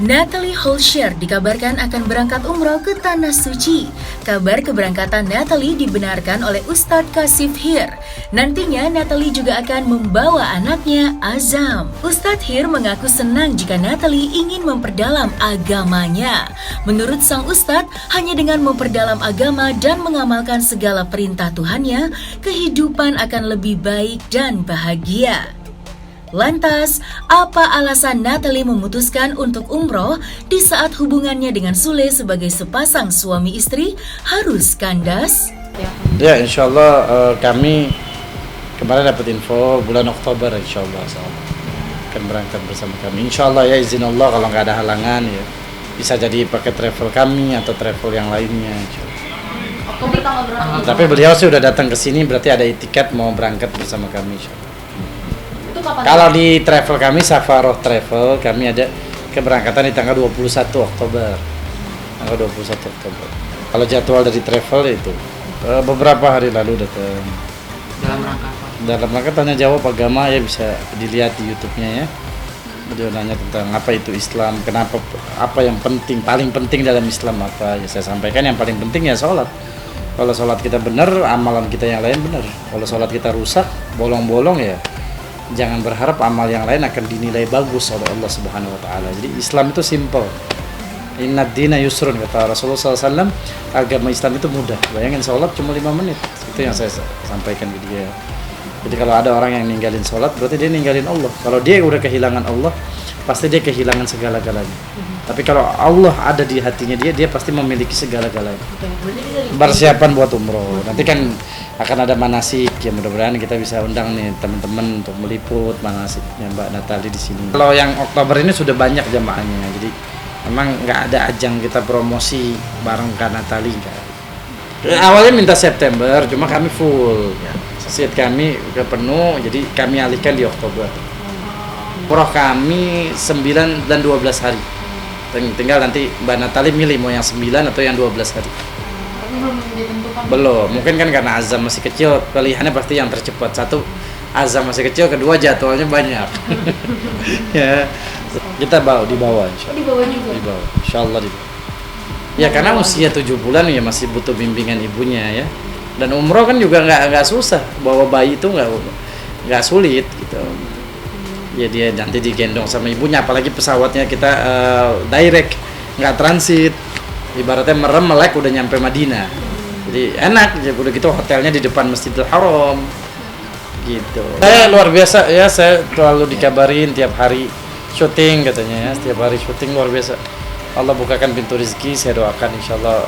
Natalie Holscher dikabarkan akan berangkat umroh ke Tanah Suci. Kabar keberangkatan Natalie dibenarkan oleh Ustadz Kashif Hir. Nantinya Natalie juga akan membawa anaknya Azam. Ustadz Hir mengaku senang jika Natalie ingin memperdalam agamanya. Menurut sang Ustadz, hanya dengan memperdalam agama dan mengamalkan segala perintah Tuhannya, kehidupan akan lebih baik dan bahagia. Lantas, apa alasan Natalie memutuskan untuk umroh di saat hubungannya dengan Sule sebagai sepasang suami istri harus kandas? Ya, insya Allah kami kemarin dapat info bulan Oktober insya Allah akan berangkat bersama kami. Insya Allah ya, izin Allah kalau nggak ada halangan ya bisa jadi pakai travel kami atau travel yang lainnya. Oktober tanggal berapa? Tapi beliau sih udah datang ke sini, berarti ada tiket mau berangkat bersama kami. Insya Allah. Kalau di travel kami, Safaroh Travel, kami ada keberangkatan di tanggal 21 Oktober. Tanggal 21 Oktober. Kalau jadwal dari travel itu beberapa hari lalu datang. Dalam rangka apa? Dalam rangka tanya jawab agama ya, bisa dilihat di YouTube-nya ya. Beliau nanya tentang apa itu Islam, kenapa, apa yang penting, paling penting dalam Islam apa. Ya saya sampaikan yang paling penting ya sholat. Kalau sholat kita benar, amalan kita yang lain benar. Kalau sholat kita rusak, bolong-bolong ya, jangan berharap amal yang lain akan dinilai bagus oleh Allah Subhanahu wa taala. Jadi Islam itu simple. Innad dina yusrun, kata Rasulullah SAW. Agama Islam itu mudah. Bayangin sholat cuma 5 menit. Itu yang saya sampaikan ke dia. Jadi kalau ada orang yang ninggalin sholat, berarti dia ninggalin Allah. Kalau dia udah kehilangan Allah, pasti dia kehilangan segala-galanya. Tapi kalau Allah ada di hatinya dia pasti memiliki segala-galanya. Persiapan buat umroh. Nanti kan akan ada manasik ya, mudah-mudahan kita bisa undang nih teman-teman untuk meliput manasiknya Mbak Natalie di sini. Kalau yang Oktober ini sudah banyak jamaahnya, jadi memang nggak ada ajang kita promosi bareng Kak Natalie enggak. Awalnya minta September, cuma kami full. Ya. Seat kami udah penuh, jadi kami alihkan di Oktober. Umroh kami 9 dan 12 hari. Tinggal nanti Mbak Natalie milih mau yang 9 atau yang 12 hari. Belum ditentukan. Belum, mungkin kan karena Azam masih kecil, pilihannya pasti yang tercepat. Satu, Azam masih kecil, kedua jadwalnya banyak. Ya, kita dibawa insya Allah. Dibawa juga. Dibawa, insya Allah dibawa. Ya karena usia 7 bulan ya masih butuh bimbingan ibunya ya. Dan umroh kan juga nggak susah, bawa bayi itu nggak sulit gitu. Ya dia nanti digendong sama ibunya, apalagi pesawatnya kita direct, nggak transit. Ibaratnya merem melek udah nyampe Madinah, jadi enak. Ya udah gitu hotelnya di depan Masjidil Haram, gitu. Saya luar biasa ya, saya selalu dikabarin tiap hari syuting katanya ya, setiap hari syuting luar biasa. Allah bukakan pintu rezeki, saya doakan insya Allah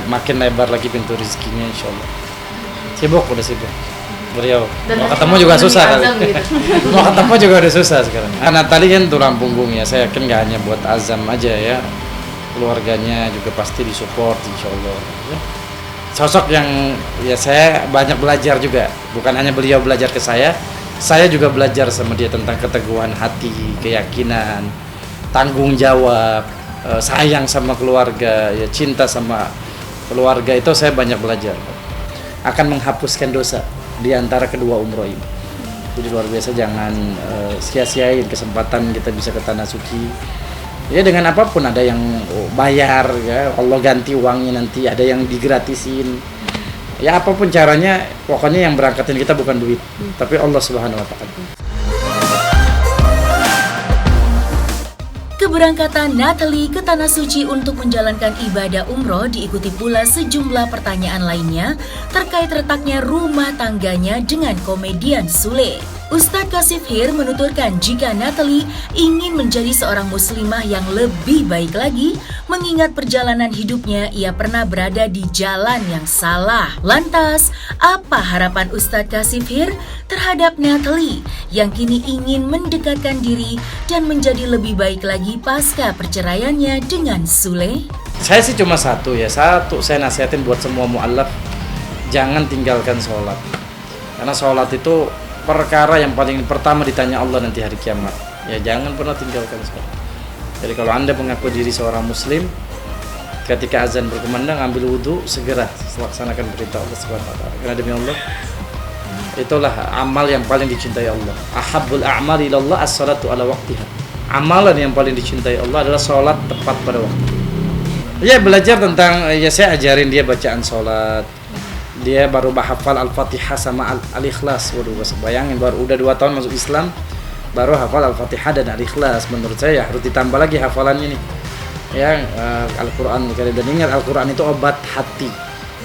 makin lebar lagi pintu rezekinya insya Allah. Sibuk, udah sibuk. Beliau mau ketemu juga susah kali. Gitu. Mau ketemu juga udah susah sekarang. Natalie kan tulang punggung ya, saya yakin nggak hanya buat Azam aja ya, keluarganya juga pasti disupport insya Allah ya. Sosok yang ya saya banyak belajar juga, bukan hanya beliau belajar ke saya juga belajar sama dia tentang keteguhan hati, keyakinan, tanggung jawab, sayang sama keluarga ya, cinta sama keluarga. Itu saya banyak belajar, akan menghapuskan dosa di antara kedua umroh ini. Jadi luar biasa, jangan sia-siain kesempatan kita bisa ke Tanah Suci. Ya dengan apapun, ada yang bayar ya, Allah ganti uangnya nanti, ada yang digratisin. Ya apapun caranya, pokoknya yang berangkatin kita bukan duit, tapi Allah Subhanahu wa taala. Keberangkatan Natalie ke Tanah Suci untuk menjalankan ibadah umroh diikuti pula sejumlah pertanyaan lainnya terkait retaknya rumah tangganya dengan komedian Sule. Ustadz Kashif Hir menuturkan jika Natalie ingin menjadi seorang muslimah yang lebih baik lagi, mengingat perjalanan hidupnya ia pernah berada di jalan yang salah. Lantas, apa harapan Ustadz Kashif Hir terhadap Natalie yang kini ingin mendekatkan diri dan menjadi lebih baik lagi pasca perceraiannya dengan Sule? Saya sih cuma satu, saya nasihatin buat semua mu'allaf, jangan tinggalkan sholat. Karena sholat itu perkara yang paling pertama ditanya Allah nanti hari kiamat. Ya jangan pernah tinggalkan sholat. Jadi kalau Anda mengaku diri seorang muslim, ketika azan berkumandang ambil wudhu, segera laksanakan perintah Allah Subhanahu wa taala. Karena demi Allah, itulah amal yang paling dicintai Allah. Ahabbul a'mal ilallah as-salatu ala waqtiha. amalan yang paling dicintai Allah adalah sholat tepat pada waktu. Ya belajar tentang, ya saya ajarin dia bacaan sholat. Dia baru hafal Al-Fatihah sama Al-Ikhlas. Waduh, bayangin baru udah 2 tahun masuk Islam baru hafal Al-Fatihah dan Al-Ikhlas. Menurut saya ya harus ditambah lagi hafalannya nih. Ya Al-Quran, dan ingat Al-Quran itu obat hati.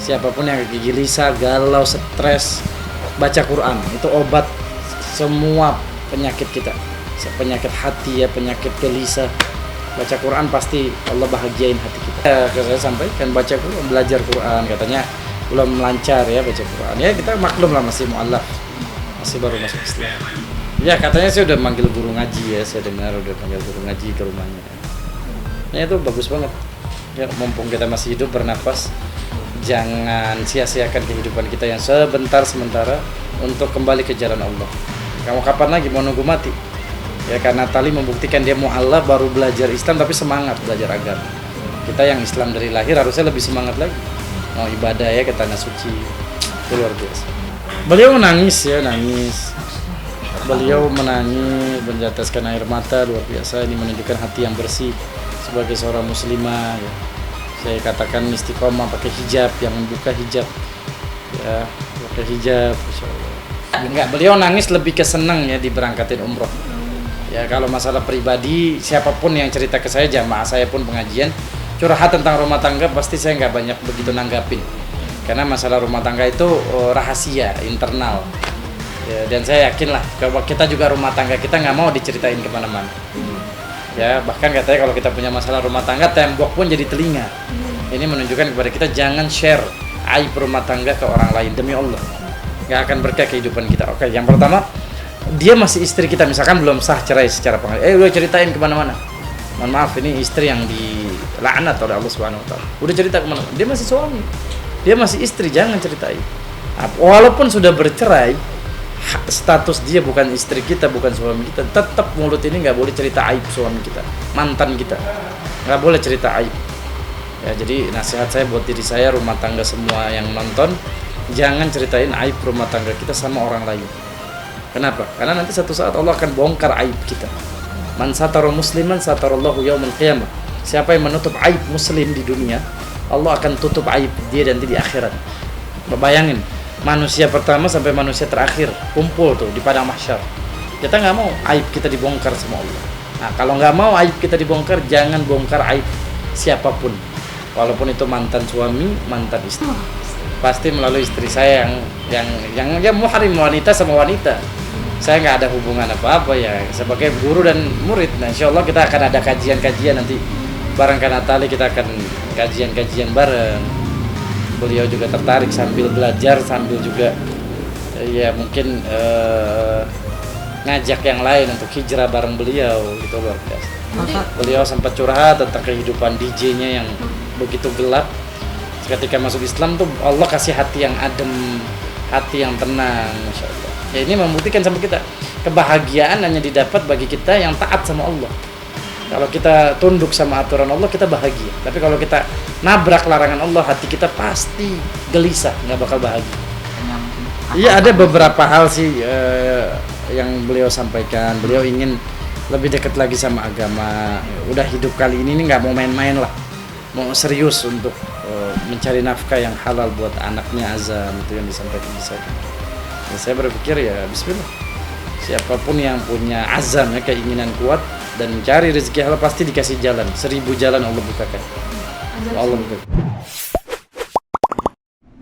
Siapapun yang gelisah, galau, stres, baca Quran itu obat semua penyakit kita, penyakit hati ya, penyakit gelisah. Baca Quran pasti Allah bahagiain hati kita. Saya sampaikan baca Quran, belajar Quran, katanya belum lancar ya baca Quran. Ya kita maklum lah masih mu'alaf, masih baru masuk Islam. Ya katanya saya udah manggil guru ngaji ya, saya dengar udah panggil guru ngaji ke rumahnya. Ya itu bagus banget. Ya mumpung kita masih hidup bernafas, jangan sia-siakan kehidupan kita yang sebentar-sementara untuk kembali ke jalan Allah. Kamu kapan lagi mau nunggu mati? Ya karena Tali membuktikan dia mu'alaf baru belajar Islam tapi semangat belajar agama. Kita yang Islam dari lahir harusnya lebih semangat lagi. Mau ibadah ya ke tanah suci. Itu luar biasa. Beliau menangis ya, nangis. Beliau menangis, meneteskan air mata luar biasa. Ini menunjukkan hati yang bersih sebagai seorang muslimah ya. Saya katakan istiqomah pakai hijab, yang membuka hijab ya, pakai hijab insyaallah. Enggak, beliau nangis lebih ke senang ya diberangkatin umroh. Ya kalau masalah pribadi, siapapun yang cerita ke saya, jamaah saya pun pengajian, curhat tentang rumah tangga pasti saya nggak banyak begitu nanggapin. Karena masalah rumah tangga itu rahasia internal. Ya, dan saya yakin lah kalau kita juga rumah tangga kita nggak mau diceritain kemana-mana. Ya bahkan katanya kalau kita punya masalah rumah tangga, tembok pun jadi telinga. Ini menunjukkan kepada kita jangan share aib rumah tangga ke orang lain, demi Allah nggak akan berkah kehidupan kita. Oke, yang pertama, dia masih istri kita, misalkan belum sah cerai secara pengadilan, udah ceritain kemana-mana. Mohon maaf, ini istri yang dilaknat oleh Allah Subhanahu Wa Taala. Udah cerita kemana-mana, dia masih suami, dia masih istri, jangan ceritain. Walaupun sudah bercerai, status dia bukan istri kita, bukan suami kita, tetap mulut ini nggak boleh cerita aib suami kita, mantan kita, nggak boleh cerita aib. Ya, jadi nasihat saya buat diri saya, rumah tangga semua yang nonton, jangan ceritain aib rumah tangga kita sama orang lain. Kenapa? Karena nanti satu saat Allah akan bongkar aib kita. Man satara musliman satarallahu yaumil qiyamah. Siapa yang menutup aib muslim di dunia, Allah akan tutup aib dia nanti di akhirat. Bayangin, manusia pertama sampai manusia terakhir kumpul tuh di padang mahsyar. Kita nggak mau aib kita dibongkar sama Allah. Nah, kalau nggak mau aib kita dibongkar, jangan bongkar aib siapapun. Walaupun itu mantan suami, mantan istri. Pasti melalui istri saya yang muhrim, wanita sama wanita. Saya nggak ada hubungan apa-apa ya, sebagai guru dan murid. Nah, insya Allah kita akan ada kajian-kajian nanti bareng Kanatali, kita akan kajian-kajian bareng. Beliau juga tertarik sambil belajar, sambil juga ya mungkin ngajak yang lain untuk hijrah bareng beliau, gitu luar biasa. Beliau sempat curhat tentang kehidupan DJ-nya yang begitu gelap. Ketika masuk Islam tuh Allah kasih hati yang adem, hati yang tenang, Masya Allah. Ya ini membuktikan sama kita, kebahagiaan hanya didapat bagi kita yang taat sama Allah. Kalau kita tunduk sama aturan Allah, kita bahagia. Tapi kalau kita nabrak larangan Allah, hati kita pasti gelisah, nggak bakal bahagia. Iya, ada beberapa hal sih yang beliau sampaikan. Beliau ingin lebih dekat lagi sama agama. Udah hidup kali ini nggak mau main-main lah, mau serius untuk mencari nafkah yang halal buat anaknya Azam. Itu yang disampaikan di saya. Ya, saya berpikir ya bismillah, siapapun yang punya azam ya, keinginan kuat dan mencari rezeki halal pasti dikasih jalan. 1000 jalan Allah bukakan. Allah bukakan.